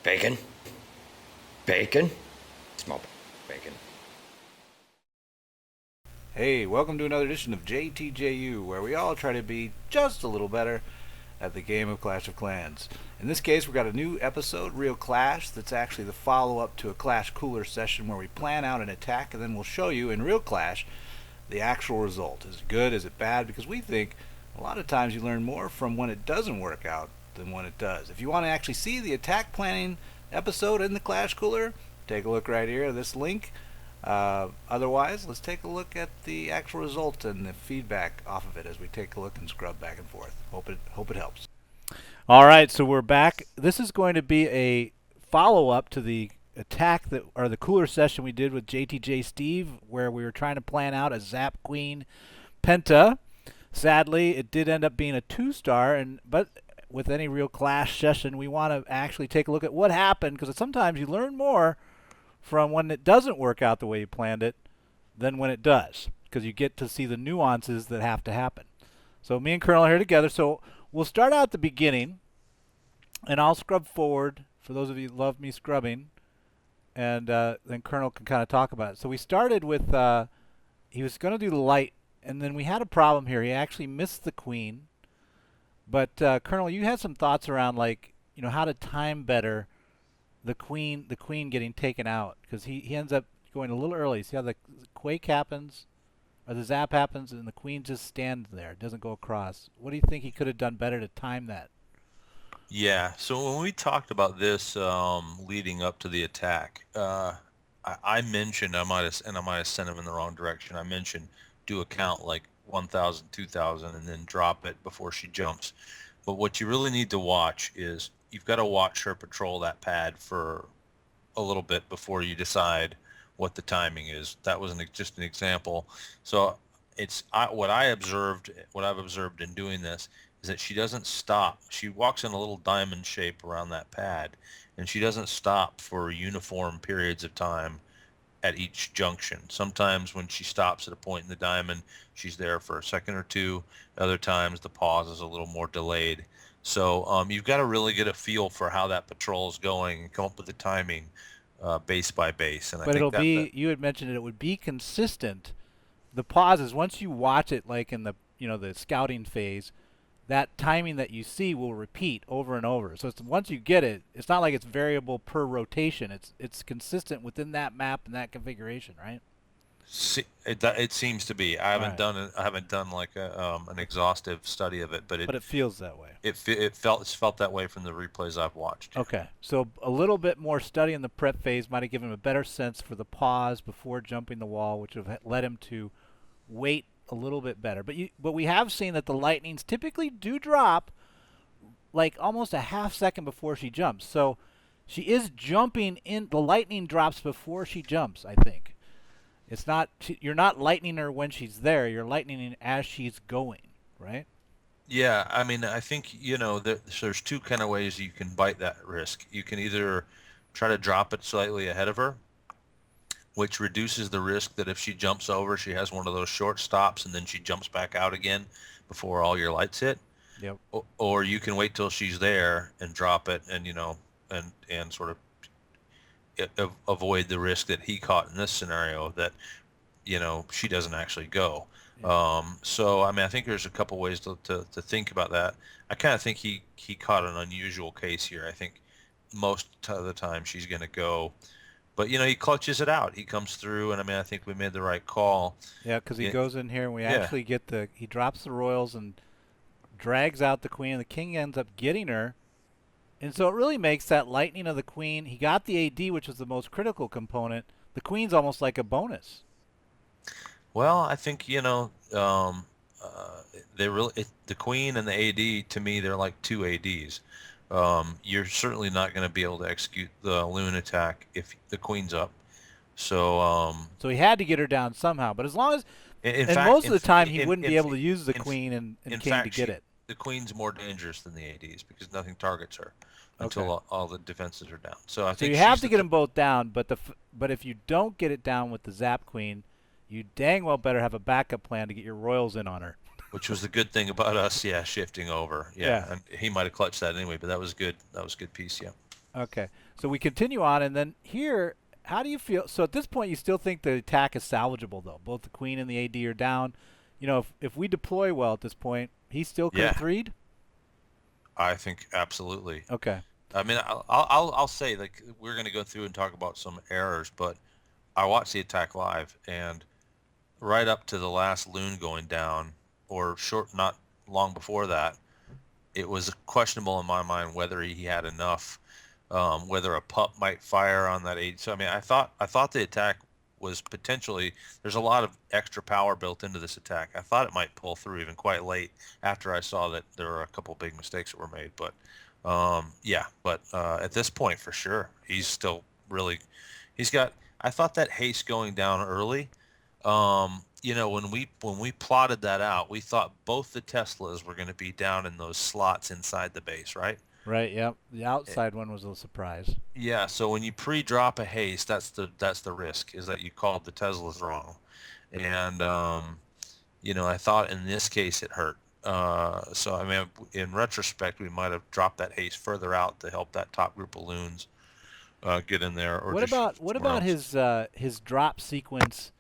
Bacon. Bacon. Small bacon. Hey, welcome to another edition of JTJU, where we all try to be just a little better at the game of Clash of Clans. In this case, we've got a new episode, realCLASH, that's actually the follow-up to a clashCOOLER session where we plan out an attack, and then we'll show you in realCLASH the actual result. Is it good? Is it bad? Because we think a lot of times you learn more from when it doesn't work out than when it does. If you want to actually see the attack planning episode in the clashCOOLER, take a look right here at this link. Otherwise, let's take a look at the actual result and the feedback off of it as we take a look and scrub back and forth. Hope it helps. All right, so we're back. This is going to be a follow-up to the attack or the cooler session we did with JTJSteve, where we were trying to plan out a zapQueen Penta. Sadly, it did end up being a 2-star, but with any realCLASH session, we want to actually take a look at what happened, because sometimes you learn more from when it doesn't work out the way you planned it than when it does, because you get to see the nuances that have to happen. So me and Colonel are here together. So we'll start out at the beginning, and I'll scrub forward for those of you who love me scrubbing, and then Colonel can kind of talk about it. So we started with he was going to do the light, and then we had a problem here. He actually missed the queen. But Colonel, you had some thoughts around, like, how to time better the queen getting taken out, because he ends up going a little early. See how the quake happens, or the zap happens, and the queen just stands there, it doesn't go across. What do you think he could have done better to time that? Yeah, so when we talked about this leading up to the attack, I mentioned I might have sent him in the wrong direction. I mentioned do a count like 1,000, 2,000, and then drop it before she jumps. But what you really need to watch is you've got to watch her patrol that pad for a little bit before you decide what the timing is. That was just an example. So what I've observed in doing this is that she doesn't stop. She walks in a little diamond shape around that pad, and she doesn't stop for uniform periods of time at each junction. Sometimes when she stops at a point in the diamond, she's there for a second or two. Other times the pause is a little more delayed. So you've got to really get a feel for how that patrol is going and come up with the timing base by base. And I But think it'll be, you had mentioned it would be consistent. The pauses, once you watch it, like in the the scouting phase, that timing that you see will repeat over and over. So once you get it, it's not like it's variable per rotation. It's consistent within that map and that configuration, right? it seems to be. I haven't done like an exhaustive study of it, but it feels that way. It's felt that way from the replays I've watched. Okay, so a little bit more study in the prep phase might have given him a better sense for the pause before jumping the wall, which would have led him to wait a little bit better. But we have seen that the lightnings typically do drop like almost a half second before she jumps. So she is jumping in. The lightning drops before she jumps, I think. It's not, you're not lightning her when she's there. You're lightning as she's going, right? Yeah, I mean, I think, there's two kind of ways you can bite that risk. You can either try to drop it slightly ahead of her, which reduces the risk that if she jumps over, she has one of those short stops and then she jumps back out again before all your lights hit. Yep. Or you can wait till she's there and drop it and, and sort of avoid the risk that he caught in this scenario that, she doesn't actually go. Yeah. So, I mean, I think there's a couple ways to think about that. I kind of think he caught an unusual case here. I think most of the time she's going to go. But, he clutches it out. He comes through, and, I mean, I think we made the right call. Yeah, because he goes in here, and we actually get he drops the royals and drags out the queen, and the king ends up getting her. And so it really makes that lightning of the queen. He got the AD, which was the most critical component. The queen's almost like a bonus. Well, I think, the queen and the AD, to me, they're like two ADs. You're certainly not going to be able to execute the loon attack if the queen's up. So so he had to get her down somehow. But as long as, most of the time, he wouldn't be able to use the queen and king to get it. The queen's more dangerous than the ADs because nothing targets her until all the defenses are down. So I think you have to get them both down. But if you don't get it down with the zapQueen, you dang well better have a backup plan to get your royals in on her. Which was the good thing about us, shifting over. Yeah. And he might have clutched that anyway, but that was good. That was a good piece, yeah. Okay. So we continue on, and then here, how do you feel? So at this point, you still think the attack is salvageable, though. Both the queen and the AD are down. You know, if we deploy well at this point, he still could have Yeah, threed? I think absolutely. Okay. I mean, I'll say, like, we're going to go through and talk about some errors, but I watched the attack live, and right up to the last loon going down, or not long before that, it was questionable in my mind whether he had enough, whether a pup might fire on that age. So I mean, I thought the attack was potentially, there's a lot of extra power built into this attack. I thought it might pull through even quite late after I saw that there were a couple big mistakes that were made. But yeah, but at this point for sure, he's still really, he's got. I thought that haste going down early. When we plotted that out, we thought both the Teslas were going to be down in those slots inside the base, right? Right. Yep. The outside one was a surprise. Yeah. So when you pre-drop a haste, that's the risk, is that you called the Teslas wrong, and I thought in this case it hurt. So I mean, in retrospect, we might have dropped that haste further out to help that top group of loons get in there, or What just shoot about what somewhere about else. his drop sequence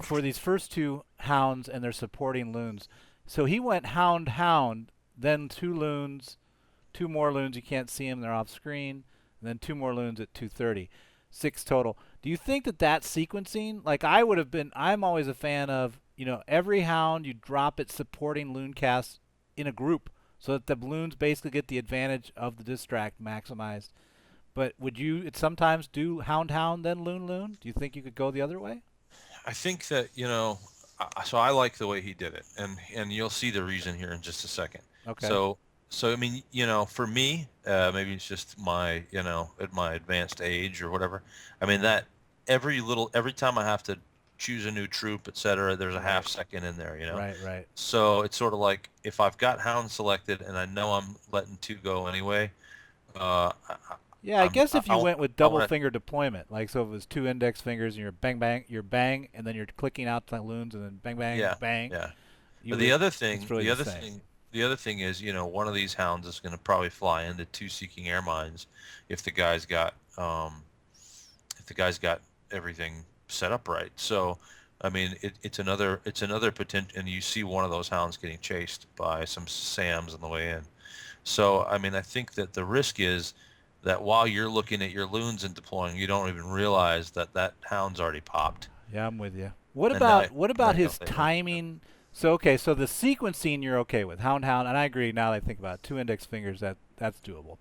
for these first two hounds and their supporting loons? So he went hound hound, then two loons, two more loons. You can't see them; they're off screen. And then two more loons at 2:30, six total. Do you think that sequencing, like I would have been? I'm always a fan of every hound you drop it supporting loon cast in a group, so that the loons basically get the advantage of the distract maximized. But would you sometimes do hound hound then loon loon? Do you think you could go the other way? I think that, so I like the way he did it, and you'll see the reason here in just a second. Okay. So I mean, for me, maybe it's just my, at my advanced age or whatever. I mean that every time I have to choose a new troop, etc., there's a half Right. second in there. Right. Right. So it's sort of like if I've got hound selected and I know I'm letting two go anyway, Yeah, I guess if you I went with I double want to, finger deployment, like so it was two index fingers and you're bang bang, you're bang, and then you're clicking out the loons and then bang bang yeah, bang. yeah. You But the would. other It's thing, really the the other same. thing, the other thing is, one of these hounds is going to probably fly into two seeking air mines if the guy's got if the guy's got everything set up right. So, I mean, it's another potential, and you see one of those hounds getting chased by some SAMs on the way in. So, I mean, I think that the risk is that while you're looking at your loons and deploying, you don't even realize that that hound's already popped, Yeah, I'm with you. What and now about what now about you don't his say anything. timing? So okay, so the sequencing you're okay with hound hound, and I agree. Now that I think about it, two index fingers that's doable,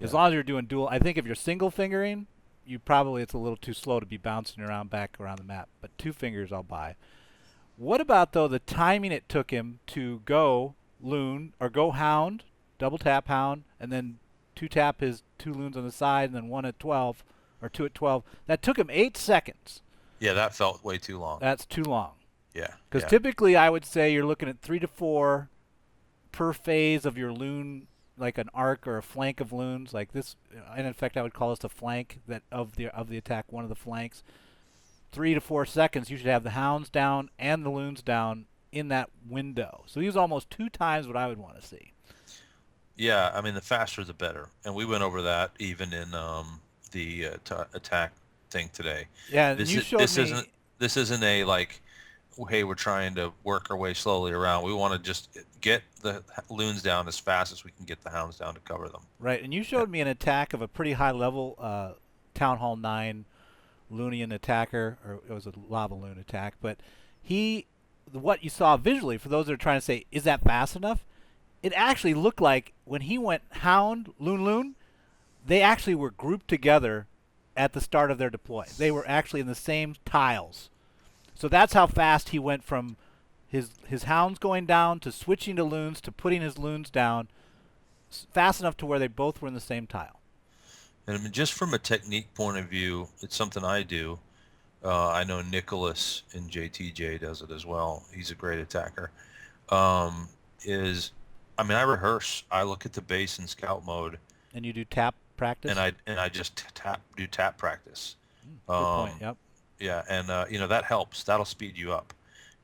as Yeah. long as you're doing dual. I think if you're single fingering, you probably it's a little too slow to be bouncing around back around the map. But two fingers I'll buy. What about though the timing it took him to go loon or go hound, double tap hound, and then two tap his two loons on the side, and then one at 12 or two at 12? That took him 8 seconds. Yeah, that felt way too long. That's too long. Yeah, Because yeah. typically, I would say you're looking at 3 to 4 per phase of your loon, like an arc or a flank of loons, like this. And in fact, I would call this the flank that of the attack, one of the flanks. 3 to 4 seconds, you should have the hounds down and the loons down in that window. So he was almost 2 times what I would want to see. Yeah, I mean, the faster the better, and we went over that even in the attack thing today. Yeah, and This you is showed this isn't me. this isn't a like, hey, we're trying to work our way slowly around. We want to just get the loons down as fast as we can get the hounds down to cover them. Right, and you Yeah, showed me an attack of a pretty high level Town Hall 9 Loonian attacker, or it was a lava loon attack, but what you saw visually, for those that are trying to say, is that fast enough? It actually looked like when he went hound, loon, loon, they actually were grouped together at the start of their deploy. They were actually in the same tiles. So that's how fast he went from his hounds going down to switching to loons to putting his loons down fast enough to where they both were in the same tile. and I mean, just from a technique point of view, it's something I do. I know Nicholas in JTJ does it as well. He's a great attacker. Um, is I mean, I rehearse. I look at the base in scout mode, And you do tap and practice? I just do tap practice. Good point. Um, Yep. yeah, and that helps. That'll speed you up.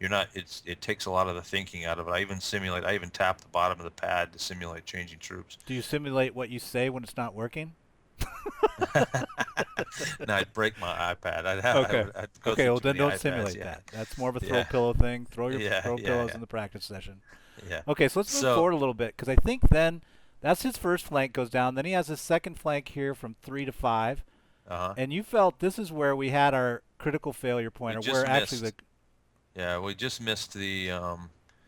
You're not. It takes a lot of the thinking out of it. I even simulate. I even tap the bottom of the pad to simulate changing troops. Do you simulate what you say when it's not working? No, I'd break my iPad. Okay. I'd go Okay, through well too then many don't iPads. simulate Yeah, that. That's more of a throw yeah, pillow thing. yeah, Throw yeah, pillows yeah, in the practice session. yeah. Okay, so let's move So forward a little bit because I think then that's his first flank goes down. Then he has his second flank here from 3 to 5. uh-huh. And you felt this is where we had our critical failure We pointer, where just actually the missed. Yeah, we just missed the.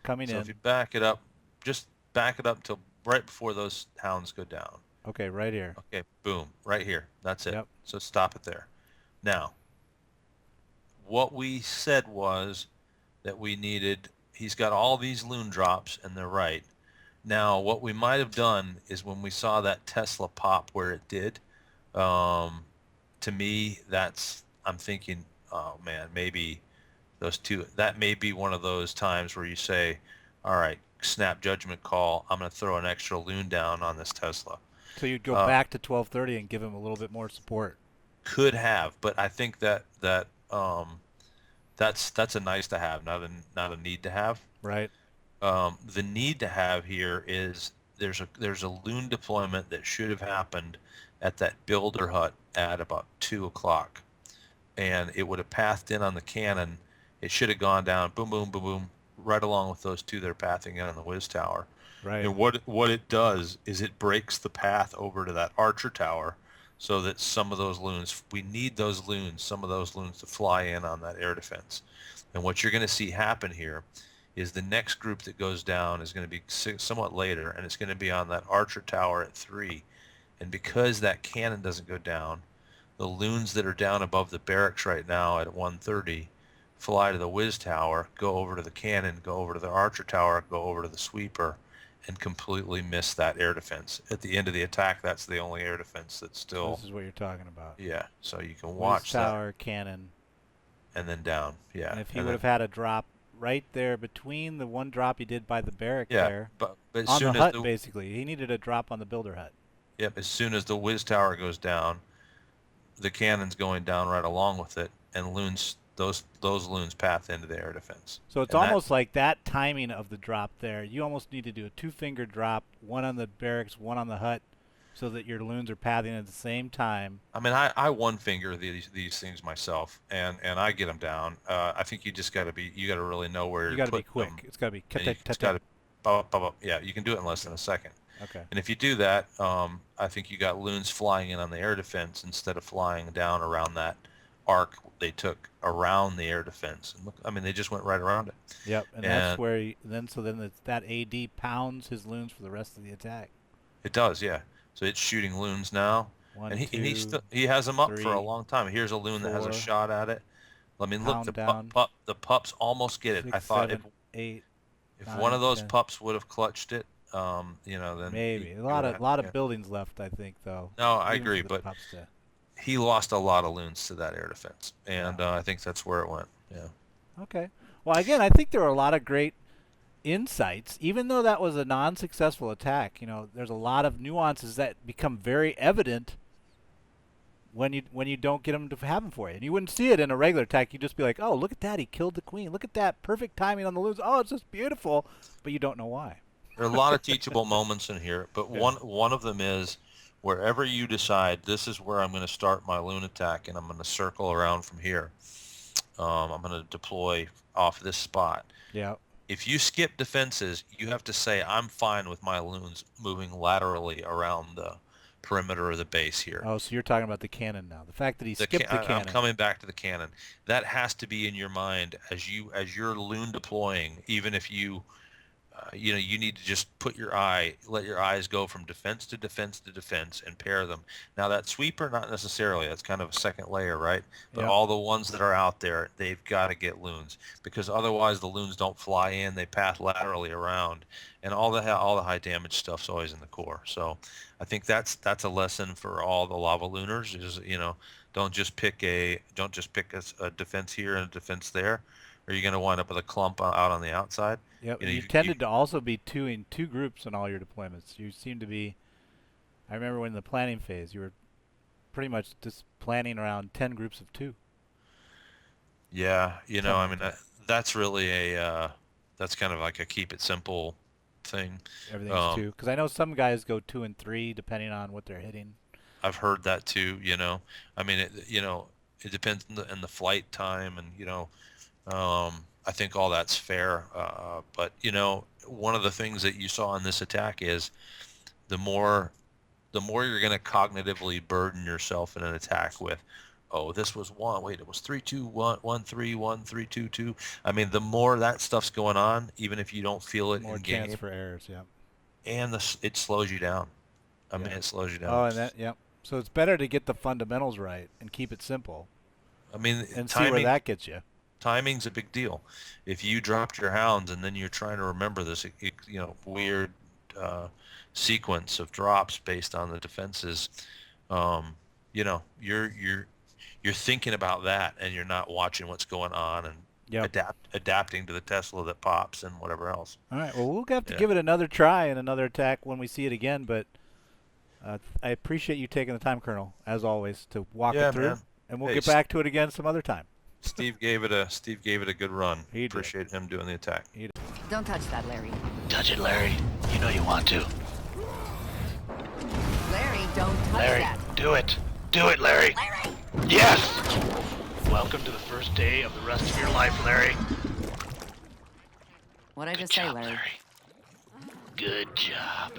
coming So if you in. back it up, just back it up till right before those hounds go down. Okay, right here. Okay, boom, right here. That's it. Yep. So stop it there. Now, what we said was that we needed. He's got all these loon drops, and they're right. Now, what we might have done is when we saw that Tesla pop where it did, um, to me, I'm thinking, oh man, maybe those two, that may be one of those times where you say, all right, snap judgment call. I'm going to throw an extra loon down on this Tesla. So you'd go Uh, back to 1230 and give him a little bit more support. could have, but I think that's a nice to have, not a need to have. Right. The need to have here is there's a loon deployment that should have happened at that builder hut at about 2 o'clock, and it would have pathed in on the cannon. It should have gone down, boom, boom, boom, boom, right along with those two that are pathing in on the whiz tower. Right. And what it does is it breaks the path over to that archer tower, so that some of those loons, we need those loons, some of those loons to fly in on that air defense. And what you're going to see happen here is the next group that goes down is going to be somewhat later, and it's going to be on that archer tower at 3. And because that cannon doesn't go down, the loons that are down above the barracks right now at 1:30 fly to the whiz tower, go over to the cannon, go over to the archer tower, go over to the sweeper, and completely miss that air defense. At the end of the attack, that's the only air defense that's So still, this is what you're talking about. yeah. So you can Whiz watch that tower, cannon. and then down, And yeah. if he And would then, have had a drop right there between the one drop he did by the barrack yeah, there, but as on the soon as hut basically. He needed a drop on the builder hut. yep, as soon as the whiz tower goes down, the cannon's going down right along with it, and loons, those loons path into the air defense. So it's And that, almost like that timing of the drop there. You almost need to do a 2-finger drop, one on the barracks, one on the hut, so that your loons are pathing at the same time. I mean, I one finger these things myself, and I get them down. I think you just got to be, you got to really know where You to got to be put quick. them, It's got to be and you just got to, yeah, you can do it in less than a second. Okay. And if you do that, I think you got loons flying in on the air defense instead of flying down around that arc they took around the air defense. And look, I mean, they just went right around it. Yep, and that's And where then it's that AD pounds his loons for the rest of the attack. it does, yeah. So it's shooting loons now, One, and two, he has them up for a three, long time. Here's a loon that has a 4, shot at it. I mean, look, pound down. the pups almost get it. I 6, thought 7, 8, if 9, one of those 10. pups would have clutched it, then Maybe you a would have, lot yeah. of buildings left, I think, though. No, I Even agree, for the but pups to, he lost a lot of loons to that air defense, and yeah. I think that's where it went. Yeah. Okay. Well, again, I think there were a lot of great insights, even though that was a non-successful attack. There's a lot of nuances that become very evident when you don't get them to happen for you. And you wouldn't see it in a regular attack. You'd just be like, oh, look at that. He killed the queen. Look at that. Perfect timing on the loons. Oh, it's just beautiful. But you don't know why. There are a lot of teachable moments in here, but Yeah. one of them is wherever you decide this is where I'm going to start my loon attack, and I'm going to circle around from here. I'm going to deploy off this spot. Yeah. If you skip defenses, you have to say I'm fine with my loons moving laterally around the perimeter of the base here. Oh, so you're talking about the cannon now. The fact that he skipped the I'm cannon. coming back to the cannon. That has to be in your mind as you're loon deploying. Even if you need to just let your eyes go from defense to defense to defense and pair them. Now that sweeper, not necessarily. That's kind of a second layer, right? But Yeah. all the ones that are out there, they've got to get loons, because otherwise the loons don't fly in. They path laterally around, and all the high damage stuff's always in the core. So I think that's a lesson for all the lava lunars. Is don't just pick a defense here and a defense there, or you're going to wind up with a clump out on the outside. Yep. You know, You tended to also be in two groups in all your deployments. You seem to be. I remember when in the planning phase, you were pretty much just planning around 10 groups of 2. Yeah, I mean, Something like that's really that's kind of like a keep it simple thing. Everything's 2. Because I know some guys go 2 and 3 depending on what they're hitting. I've heard that too. You know, I mean, it depends on the flight time, and I think all that's fair. But one of the things that you saw in this attack is the more you're going to cognitively burden yourself in an attack with, oh, this was one. Wait, it was 3-2-1, 1-3-1, 3-2-2. I mean, the more that stuff's going on, even if you don't feel it More in chance game, for errors. Yeah. and it slows you down. I mean, Yeah. it slows you down. Oh, and that, yeah. So it's better to get the fundamentals right and keep it simple, I mean, and see where that gets you. timing's a big deal. If you dropped your hounds and then you're trying to remember this, weird sequence of drops based on the defenses, you're thinking about that, and you're not watching what's going on and Yep. adapting to the Tesla that pops and whatever else. All right. Well, we'll have to Yeah. give it another try and another attack when we see it again. But I appreciate you taking the time, Colonel, as always, to walk Yeah, it through. man. And we'll Hey, get back to it again some other time. Steve gave it a good run. He did. Appreciate him doing the attack. Don't touch that, Larry. Touch it, Larry. You know you want to. Larry, don't touch Larry, that. do it. Do it, Larry. Larry! Yes! Welcome to the first day of the rest of your life, Larry. What'd I Good just job, say, Larry? Larry. Good job.